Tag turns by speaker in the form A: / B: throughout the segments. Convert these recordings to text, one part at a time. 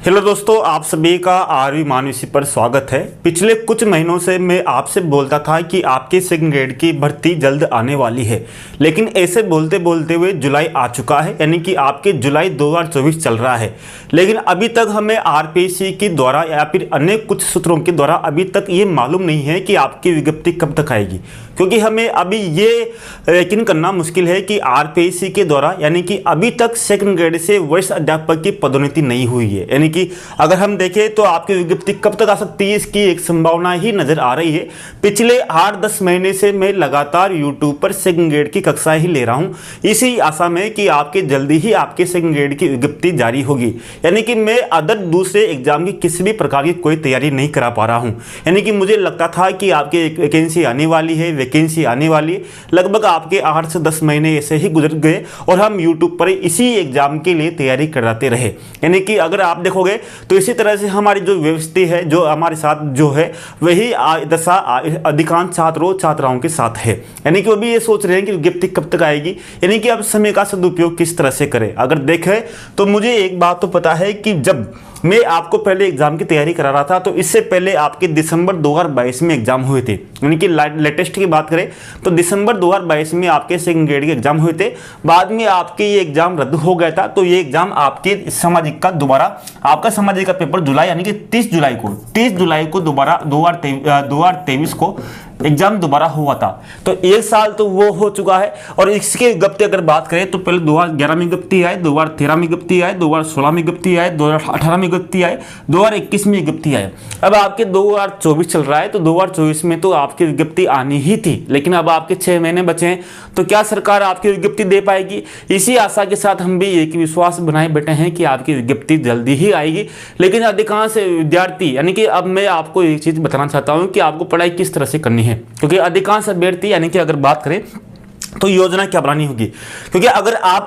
A: Hello दोस्तों, आप सभी का आरवी मानविषय पर स्वागत है। पिछले कुछ महीनों से मैं आपसे बोलता था कि आपके सेकंड ग्रेड की भर्ती जल्द आने वाली है, लेकिन ऐसे बोलते बोलते हुए जुलाई आ चुका है, यानी कि आपके जुलाई 2024 चल रहा है। लेकिन अभी तक हमें आरपीएससी के द्वारा या फिर अन्य कुछ सूत्रों के द्वारा अभी तक ये मालूम नहीं है कि आपकी विज्ञप्ति कब तक आएगी, क्योंकि हमें अभी ये यकीन करना मुश्किल है कि आरपीएससी के द्वारा यानी कि अभी तक सेकंड ग्रेड से वरिष्ठ अध्यापक की पदोन्नति नहीं हुई है। यानी कि अगर हम देखें तो आपकी विज्ञप्ति कब तक आ सकती है, इसकी एक संभावना ही नजर आ रही है। पिछले 8-10 महीने से मैं लगातार यूट्यूब पर सेकंड ग्रेड की कक्षाएं ही ले रहा हूं, इसी आशा में कि आपके जल्दी ही आपके सेकंड ग्रेड की विज्ञप्ति जारी होगी। यानी कि मैं अदर दूसरे एग्जाम की किसी भी प्रकार की कोई तैयारी नहीं करा पा रहा हूं। यानी कि मुझे लगता था कि आपकी एक वैकेंसी आने वाली है, वैकेंसी आने वाली है। लगभग आपके 8 से 10 महीने ऐसे ही गुजर गए और हम यूट्यूब पर इसी एग्जाम के लिए तैयारी कराते रहे। यानी कि अगर आप देखोगे तो इसी तरह से हमारी जो व्यवस्था है, जो हमारे साथ जो है, वही दशा अधिकांश छात्रों छात्राओं के साथ है। यानी कि वो भी ये सोच रहे हैं कि विज्ञप्ति कब तक आएगी, यानी कि अब समय का सदुपयोग किस तरह से करें। अगर देखें तो मुझे एक बात तो पता है कि जब मैं आपको पहले एग्जाम की तैयारी करा रहा था तो इससे पहले आपके दिसंबर 2022 में एग्जाम हुए थे। यानी कि लेटेस्ट की बात करें तो दिसंबर 2022 में आपके सेकंड ग्रेड के एग्जाम हुए थे। बाद में आपके ये एग्जाम रद्द हो गया था, तो ये एग्जाम आपके सामाजिक का दोबारा आपका सामाजिक का पेपर जुलाई यानी कि 30 जुलाई को दोबारा 2023 को एग्जाम दोबारा हुआ था। तो एक साल तो वो हो चुका है। और इसके विज्ञप्ति अगर बात करें तो पहले 2011 में विज्ञप्ति आए, 2013 में विज्ञप्ति आए, 2016 में विज्ञप्ति आए, 2018 में विज्ञप्ति आए, 2021 में विज्ञप्ति आए। अब आपके 2024 चल रहा है, तो 2024 में तो आपकी विज्ञप्ति आनी ही थी, लेकिन अब आपके 6 महीने बचे हैं, तो क्या सरकार आपकी विज्ञप्ति दे पाएगी? इसी आशा के साथ हम भी एक विश्वास बनाए बैठे हैं कि आपकी विज्ञप्ति जल्दी ही आएगी। लेकिन अधिकांश विद्यार्थी, यानी कि अब मैं आपको एक चीज बताना चाहता हूं कि आपको पढ़ाई किस तरह से करनी है, क्योंकि अधिकांश अभ्यर्थी, यानी कि अगर बात करें तो योजना क्या बनानी होगी, क्योंकि अगर आप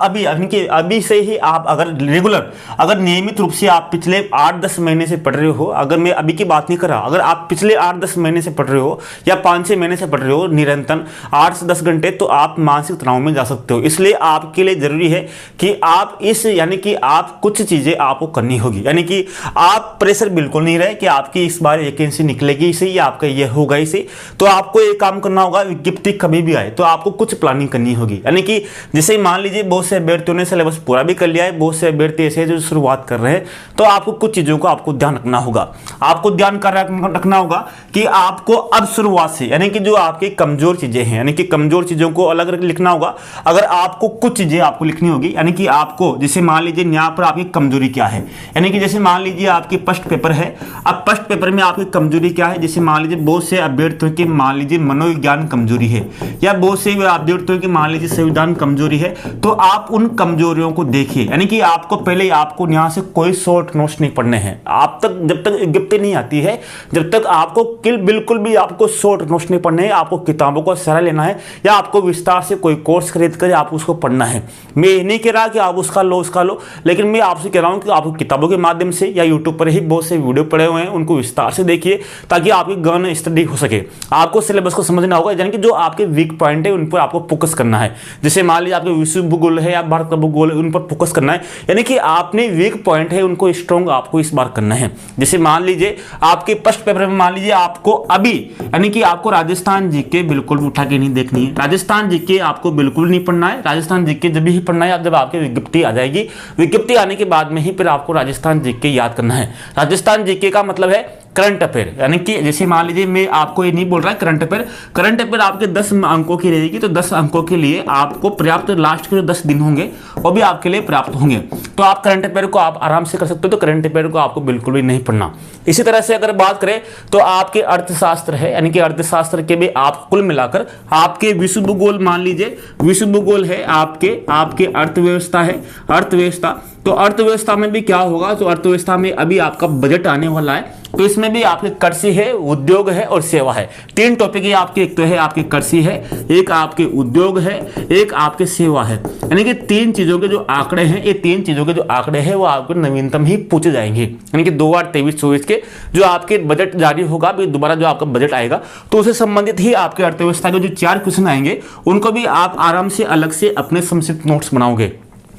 A: अभी से ही आप अगर रेगुलर अगर नियमित रूप से आप पिछले 8-10 महीने से पढ़ रहे हो, अगर मैं अभी की बात नहीं कर रहा, अगर आप पिछले 8-10 महीने से पढ़ रहे हो या 5-6 महीने से पढ़ रहे हो निरंतर 8 से 10 घंटे, तो आप मानसिक तनाव में जा सकते हो। इसलिए आपके लिए जरूरी है कि आप यानी कि आप कुछ चीजें आपको करनी होगी। यानी कि आप प्रेशर बिल्कुल नहीं रहे कि आपकी इस बार वैकेंसी निकलेगी इसे या आपका ये होगा इसे, तो आपको एक काम करना होगा, विज्ञप्ति कभी भी आए तो आपको कुछ प्लानिंग करनी होगी। यानी कि जैसे मान लीजिए बहुत से अभ्यर्थियों ने सिलेबस पूरा भी कर लिया है, बहुत से अभ्यर्थी ऐसे जो शुरुआत कर रहे हैं, तो आपको कुछ चीजों को आपको ध्यान रखना होगा। आपको ध्यान रखना होगा कि आपको अब शुरुआत से, यानी कि जो आपकी कमजोर चीजें हैं, यानी कि कमजोर चीजों को अलग अलग लिखना होगा। अगर आपको कुछ चीजें आपको लिखनी होगी, यानी कि आपको जैसे मान लीजिए यहाँ पर आपकी कमजोरी क्या है, यानी कि जैसे मान लीजिए आपकी फर्स्ट पेपर है, अब फर्स्ट पेपर में आपकी कमजोरी क्या है, जैसे मान लीजिए बहुत से अभ्यर्थियों की मान लीजिए मनोविज्ञान कमजोरी है, या बहुत से अभ्यर्थियों की मान लीजिए संविधान कमजोरी है, तो आप उन कमजोरियों को देखिए। यानी कि आपको पहले आपको यहां से कोई शॉर्ट नोट्स नहीं पढ़ने हैं। आप तक जब तक विज्ञप्ति नहीं आती है, जब तक आपको बिल्कुल भी आपको शॉर्ट नोट्स नहीं पढ़ने हैं। आपको किताबों का सहारा लेना है या आपको विस्तार से कोई कोर्स खरीद कर आप उसको पढ़ना है। मैं ये नहीं कह रहा कि आप उसका लो, लेकिन मैं आपसे कह रहा हूं कि आपको किताबों के माध्यम से या यूट्यूब पर ही बहुत से वीडियो पड़े हुए हैं, उनको विस्तार से देखिए ताकि आपकी गहन स्टडी हो सके। आपको सिलेबस को समझना होगा, यानी कि जो आपके वीक पॉइंट है उन पर आपको फोकस करना है। जैसे मान लीजिए आपके विश्व भूगोल है या भारत का भूगोल है, उन पर फोकस करना है। यानी कि आपने वीक पॉइंट है उनको स्ट्रॉन्ग आपको इस बार करना है। जैसे मान लीजिए आपके फर्स्ट पेपर में मान लीजिए आपको अभी, यानी कि आपको राजस्थान जीके बिल्कुल भी उठा के नहीं देखनी है। राजस्थान जीके आपको बिल्कुल नहीं पढ़ना है। राजस्थान जीके जब भी पढ़ना है जब आपकी विज्ञप्ति आ जाएगी, विज्ञप्ति आने के बाद में ही फिर आपको राजस्थान जीके याद करना है। राजस्थान जीके का मतलब है करंट अफेयर, यानी कि जैसे मान लीजिए मैं आपको ये नहीं बोल रहा करंट अफेयर आपके 10 अंकों की रहेगी, तो 10 अंकों के लिए आपको पर्याप्त लास्ट के जो 10 दिन होंगे वो भी आपके लिए पर्याप्त होंगे। तो आप करंट अफेयर को आप आराम से कर सकते हो, तो करंट अफेयर को आपको बिल्कुल भी नहीं पढ़ना। इसी तरह से अगर बात करें तो आपके अर्थशास्त्र है, यानी कि अर्थशास्त्र के भी आप कुल मिलाकर आपके विश्व भूगोल, मान लीजिए विश्व भूगोल है, आपके अर्थव्यवस्था है, अर्थव्यवस्था, तो अर्थव्यवस्था में भी क्या होगा, तो अर्थव्यवस्था में अभी आपका बजट आने वाला है, तो इसमें भी आपके कृषि है, उद्योग है और सेवा है। 3 टॉपिक है आपके, एक तो है आपकी कृषि है, एक आपके उद्योग है, एक आपके सेवा है। यानी कि 3 चीजों के जो आंकड़े हैं, ये 3 चीजों के जो आंकड़े हैं वो आपको नवीनतम ही पूछे जाएंगे। यानी कि 2023-24 के जो आपके बजट जारी होगा, दोबारा जो आपका बजट आएगा, तो उससे संबंधित ही आपके अर्थव्यवस्था के जो 4 क्वेश्चन आएंगे, उनको भी आप आराम से अलग से अपने संक्षिप्त नोट्स बनाओगे।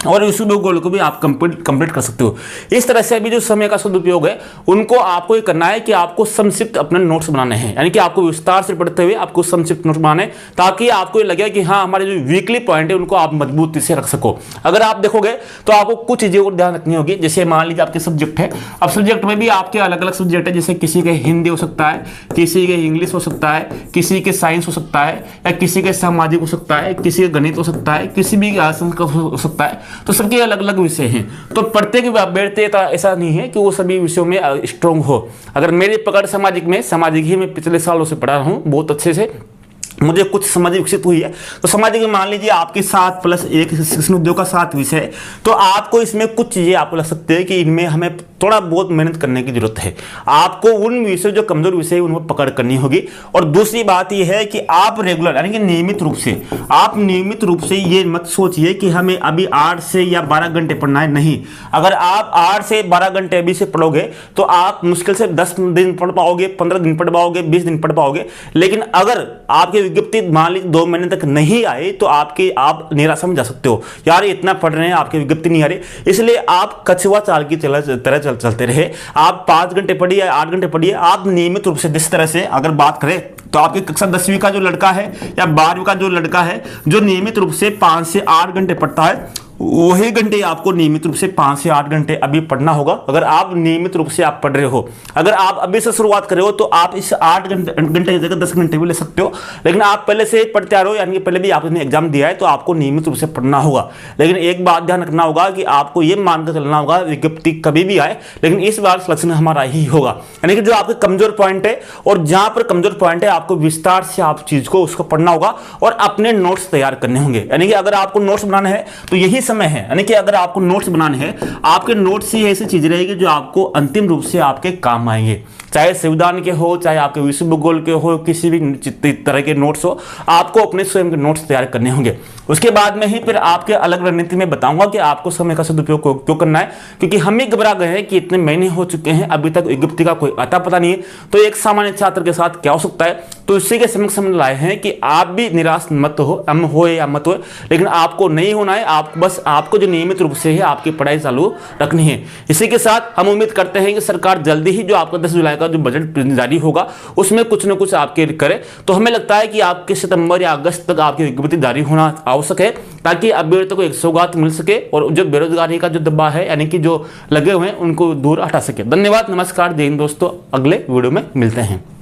A: और विश्व भूगोल को भी आप कंप्लीट कर सकते हो। इस तरह से अभी जो समय का सदुपयोग है उनको आपको ये करना है कि आपको संक्षिप्त अपने नोट्स बनाने हैं, यानी कि आपको विस्तार से पढ़ते हुए आपको संक्षिप्त नोट्स बनाने, ताकि आपको ये लगे कि हाँ हमारे जो वीकली पॉइंट है उनको आप मजबूती से रख सको। अगर आप देखोगे तो आपको कुछ चीज़ों को ध्यान रखनी होगी। जैसे मान लीजिए आपके सब्जेक्ट है, अब सब्जेक्ट में भी आपके अलग अलग सब्जेक्ट है, जैसे किसी के हिंदी हो सकता है, किसी के इंग्लिश हो सकता है, किसी के साइंस हो सकता है, या किसी के सामाजिक हो सकता है, किसी के गणित हो सकता है, किसी भी संस्कृत हो सकता है। तो सबके अलग अलग विषय हैं। तो प्रत्येक अभ्यर्थी ऐसा नहीं है कि वो सभी विषयों में स्ट्रांग हो। अगर मेरी पकड़ सामाजिक ही मैं पिछले सालों से पढ़ा रहा हूँ बहुत अच्छे से, मुझे कुछ समझ विकसित हुई है। तो सामाजिक में मान लीजिए आपके 7+1 शिक्षण उद्योग का 7 विषय है, तो आपको इसमें कुछ चीजें आपको लग सकती है कि इनमें हमें थोड़ा बहुत मेहनत करने की जरूरत है। आपको उन विषय जो कमजोर विषय है उनमें पकड़ करनी होगी। और दूसरी बात यह है कि आप रेगुलर यानी कि नियमित रूप से ये मत सोचिए कि हमें अभी 8 से या 12 घंटे पढ़ना है। नहीं, अगर आप 8 से 12 घंटे अभी से पढ़ोगे तो आप मुश्किल से 10 दिन पढ़ पाओगे, 15 दिन पढ़ पाओगे, 20 दिन पढ़ पाओगे। लेकिन अगर आपके विज्ञप्ति मान लीजिए 2 महीने तक नहीं आए तो आप निराशा में जा सकते हो, यार इतना पढ़ रहे हैं आपके विज्ञप्ति नहीं आ रही। इसलिए आप कछुआ चाल की तरह चलते रहे। आप 5 घंटे पढ़िए, 8 घंटे पढ़िए। आप नियमित रूप से, जिस तरह से अगर बात करें तो आपकी कक्षा 10वीं का जो लड़का है या 12वीं का जो लड़का है जो नियमित रूप से 5 से 8 घंटे पढ़ता है, वही घंटे आपको नियमित रूप से 5 से 8 घंटे अभी पढ़ना होगा। अगर आप नियमित रूप से आप पढ़ रहे हो, अगर आप अभी से शुरुआत कर रहे हो तो आप इस 8 घंटे की जगह 10 घंटे भी ले सकते हो। लेकिन आप पहले से पढ़ते आ रहे हो, यानी कि पहले भी आपने एग्जाम दिया है, तो आपको नियमित रूप से पढ़ना होगा। लेकिन एक बात ध्यान रखना होगा कि आपको ये मानकर चलना होगा विज्ञप्ति कभी भी आए, लेकिन इस बार सिलेक्शन हमारा ही होगा। यानी कि जो आपके कमजोर पॉइंट है और जहां पर कमजोर पॉइंट है आपको विस्तार से आप चीज को उसको पढ़ना होगा और अपने नोट्स तैयार करने होंगे। यानी कि अगर आपको नोट्स बनाना है तो यही समय है। यानी कि अगर आपको नोट्स बनाने हैं, आपके नोट्स ही ऐसी चीज रहेगी जो आपको अंतिम रूप से आपके काम आएंगे। चाहे संविधान के हो, चाहे आपके विश्व भूगोल के हो, किसी भी तरह के नोट्स हो, आपको अपने स्वयं के नोट्स तैयार करने होंगे। उसके बाद में ही फिर आपके अलग रणनीति में बताऊंगा कि आपको समय का सदुपयोग क्यों करना है। क्योंकि हम ही घबरा गए हैं कि इतने महीने हो चुके हैं, अभी तक विज्ञप्ति का कोई अता पता नहीं है। तो एक सामान्य छात्र के साथ क्या हो सकता है, तो इसी के समक्ष हम लाए हैं कि आप भी निराश मत हो या मत हो, लेकिन आपको नहीं होना है। आपको जो नियमित रूप से है आपकी पढ़ाई चालू रखनी है। इसी के साथ हम उम्मीद करते हैं कि सरकार जल्दी ही जो आपका 10 जुलाई का जो बजट जारी होगा उसमें कुछ न कुछ आपके करे। तो हमें लगता है कि आपके सितंबर या अगस्त तक आपकी विज्ञप्ति जारी होना आवश्यक है, ताकि अभ्यर्थियों को एक सौगात मिल सके और जो बेरोजगारी का जो दबाव है यानी कि जो लगे हुए हैं उनको दूर हटा सके। धन्यवाद, नमस्कार, जय हिंद दोस्तों। अगले वीडियो में मिलते हैं।